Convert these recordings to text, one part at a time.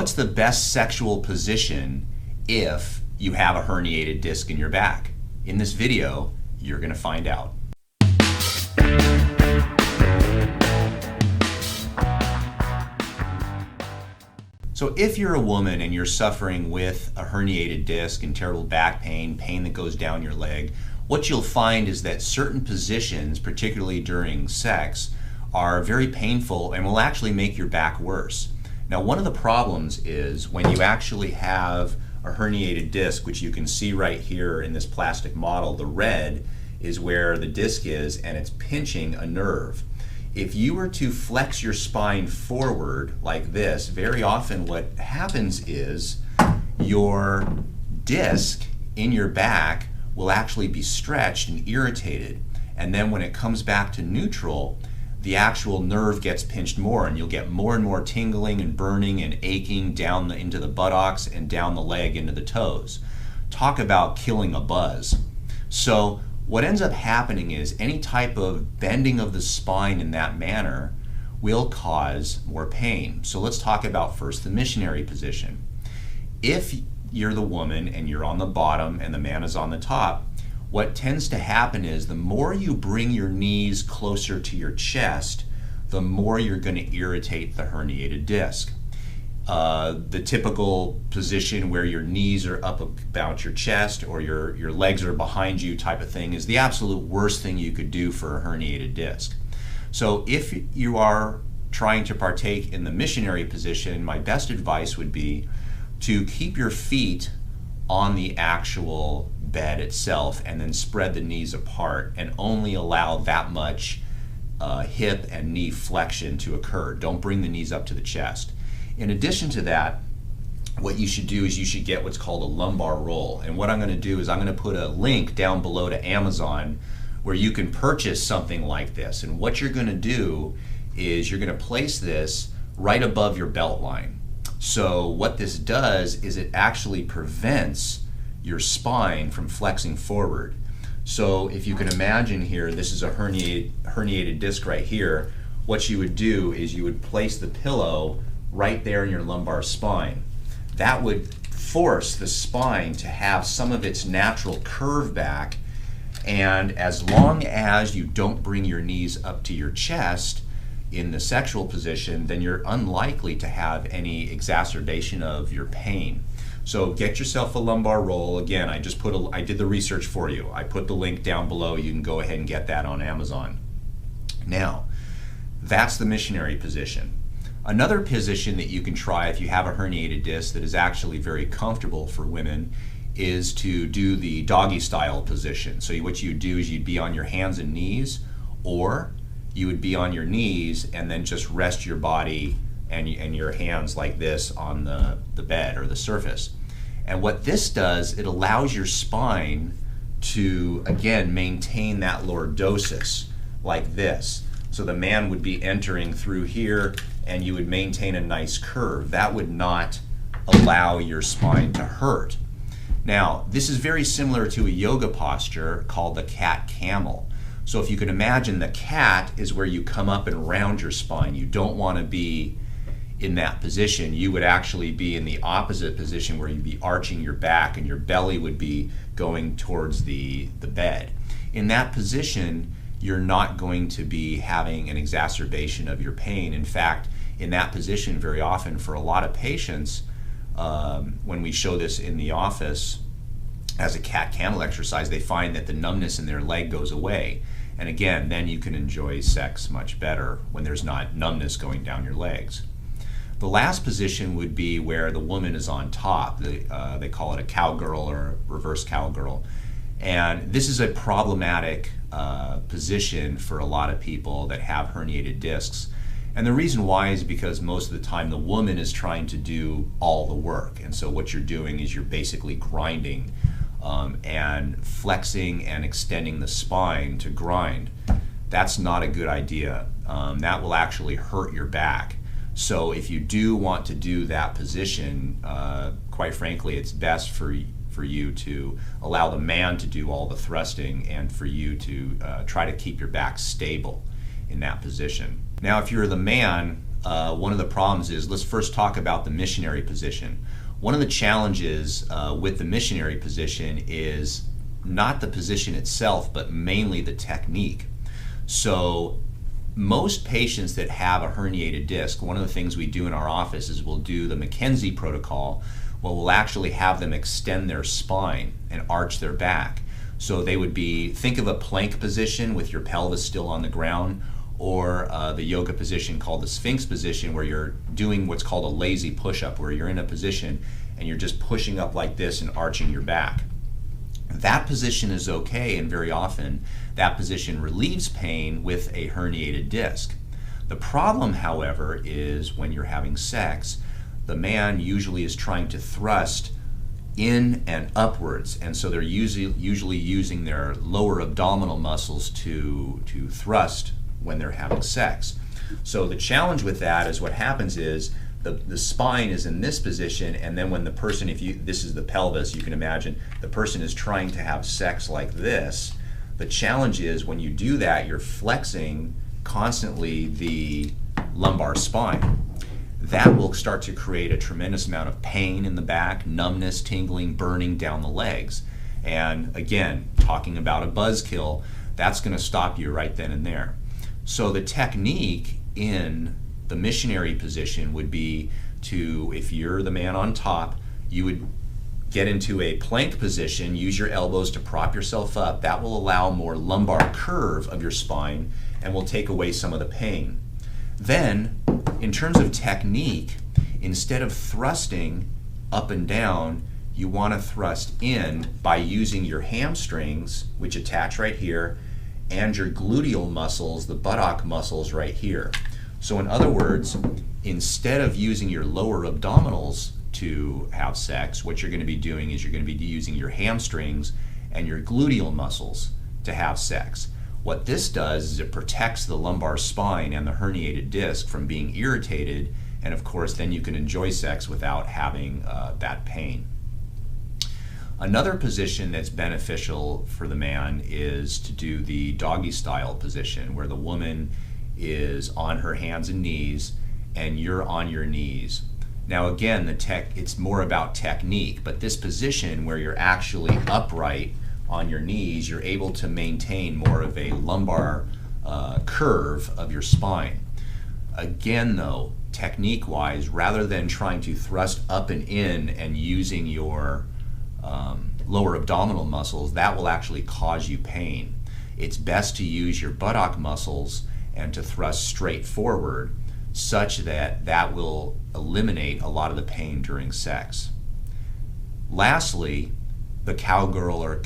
what's the best sexual position if you have a herniated disc in your back? In this video, you're going to find out. So if you're a woman and you're suffering with a herniated disc and terrible back pain, pain that goes down your leg, what you'll find is that certain positions, particularly during sex, are very painful and will actually make your back worse. Now, one of the problems is when you actually have a herniated disc, which you can see right here in this plastic model, the red is where the disc is and it's pinching a nerve. If you were to flex your spine forward like this, very often what happens is your disc in your back will actually be stretched and irritated, and then when it comes back to neutral, the actual nerve gets pinched more and you'll get more and more tingling and burning and aching down into the buttocks and down the leg into the toes. Talk about killing a buzz. So what ends up happening is any type of bending of the spine in that manner will cause more pain. So let's talk about first the missionary position. If you're the woman and you're on the bottom and the man is on the top, what tends to happen is the more you bring your knees closer to your chest, the more you're going to irritate the herniated disc. The typical position where your knees are up about your chest or your legs are behind you type of thing is the absolute worst thing you could do for a herniated disc. So if you are trying to partake in the missionary position, my best advice would be to keep your feet on the actual bed itself and then spread the knees apart and only allow that much hip and knee flexion to occur. Don't bring the knees up to the chest. In addition to that, what you should do is you should get what's called a lumbar roll. And what I'm going to do is I'm going to put a link down below to Amazon where you can purchase something like this. And what you're going to do is you're going to place this right above your belt line. So what this does is it actually prevents your spine from flexing forward. So if you can imagine here, this is a herniated disc right here. What you would do is you would place the pillow right there in your lumbar spine. That would force the spine to have some of its natural curve back, and as long as you don't bring your knees up to your chest in the sexual position, then you're unlikely to have any exacerbation of your pain. So get yourself a lumbar roll. Again, I did the research for you. I put the link down below. You can go ahead and get that on Amazon. Now, that's the missionary position. Another position that you can try if you have a herniated disc that is actually very comfortable for women is to do the doggy style position. So what you do is you'd be on your hands and knees, or you would be on your knees and then just rest your body and your hands like this on the bed or the surface. And what this does, it allows your spine to, again, maintain that lordosis like this. So the man would be entering through here and you would maintain a nice curve. That would not allow your spine to hurt. Now, this is very similar to a yoga posture called the cat camel. So if you can imagine, the cat is where you come up and round your spine. You don't want to be in that position. You would actually be in the opposite position where you'd be arching your back and your belly would be going towards the bed. In that position, you're not going to be having an exacerbation of your pain. In fact, in that position, very often for a lot of patients, when we show this in the office as a cat camel exercise, they find that the numbness in their leg goes away. And again, then you can enjoy sex much better when there's not numbness going down your legs. The last position would be where the woman is on top. They call it a cowgirl or a reverse cowgirl. And this is a problematic position for a lot of people that have herniated discs. And the reason why is because most of the time the woman is trying to do all the work. And so what you're doing is you're basically grinding and flexing and extending the spine to grind. That's not a good idea. That will actually hurt your back. So if you do want to do that position, quite frankly, it's best for you to allow the man to do all the thrusting and for you to try to keep your back stable in that position. Now, if you're the man, one of the problems is, let's first talk about the missionary position. One of the challenges with the missionary position is not the position itself, but mainly the technique. So most patients that have a herniated disc, one of the things we do in our office is we'll do the McKenzie protocol, where we'll actually have them extend their spine and arch their back. So they would be, think of a plank position with your pelvis still on the ground, or the yoga position called the Sphinx position, where you're doing what's called a lazy push-up, where you're in a position and you're just pushing up like this and arching your back. That position is okay, and very often that position relieves pain with a herniated disc. The problem, however, is when you're having sex, the man usually is trying to thrust in and upwards, and so they're usually using their lower abdominal muscles to thrust when they're having sex. So the challenge with that is, what happens is the spine is in this position, and then when the person, this is the pelvis, you can imagine the person is trying to have sex like this. The challenge is, when you do that, you're flexing constantly the lumbar spine. That will start to create a tremendous amount of pain in the back, numbness, tingling, burning down the legs. And again, talking about a buzzkill, that's going to stop you right then and there. So the technique in the missionary position would be to, if you're the man on top, you would get into a plank position, use your elbows to prop yourself up. That will allow more lumbar curve of your spine and will take away some of the pain. Then, in terms of technique, instead of thrusting up and down, you want to thrust in by using your hamstrings, which attach right here, and your gluteal muscles, the buttock muscles right here. So in other words, instead of using your lower abdominals to have sex, what you're going to be doing is you're going to be using your hamstrings and your gluteal muscles to have sex. What this does is it protects the lumbar spine and the herniated disc from being irritated, and of course then you can enjoy sex without having that pain. Another position that's beneficial for the man is to do the doggy style position, where the woman is on her hands and knees and you're on your knees. Now again, it's more about technique, but this position where you're actually upright on your knees, you're able to maintain more of a lumbar curve of your spine. Again though, technique wise, rather than trying to thrust up and in and using your lower abdominal muscles, that will actually cause you pain. It's best to use your buttock muscles and to thrust straight forward, such that that will eliminate a lot of the pain during sex. Lastly, the cowgirl or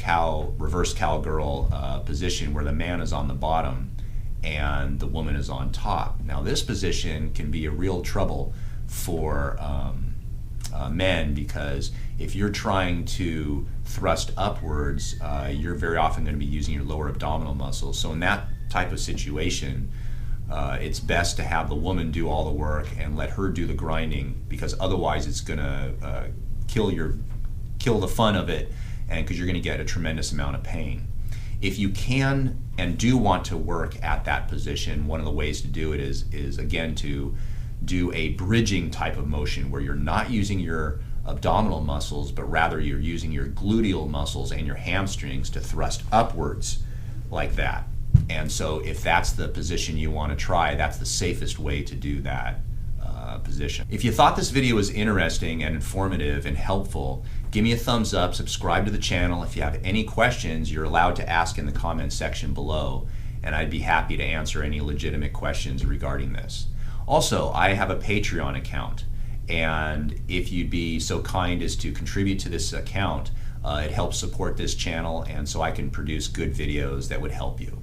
reverse cowgirl position, where the man is on the bottom and the woman is on top. Now this position can be a real trouble for men, because if you're trying to thrust upwards, you're very often going to be using your lower abdominal muscles. So in that type of situation, it's best to have the woman do all the work and let her do the grinding, because otherwise it's going to kill the fun of it, and because you're going to get a tremendous amount of pain. If you can and do want to work at that position, one of the ways to do it is again to do a bridging type of motion, where you're not using your abdominal muscles, but rather you're using your gluteal muscles and your hamstrings to thrust upwards like that. And so if that's the position you want to try, that's the safest way to do that position. If you thought this video was interesting and informative and helpful, give me a thumbs up, subscribe to the channel. If you have any questions, you're allowed to ask in the comment section below, and I'd be happy to answer any legitimate questions regarding this. Also, I have a Patreon account, and if you'd be so kind as to contribute to this account, it helps support this channel, and so I can produce good videos that would help you.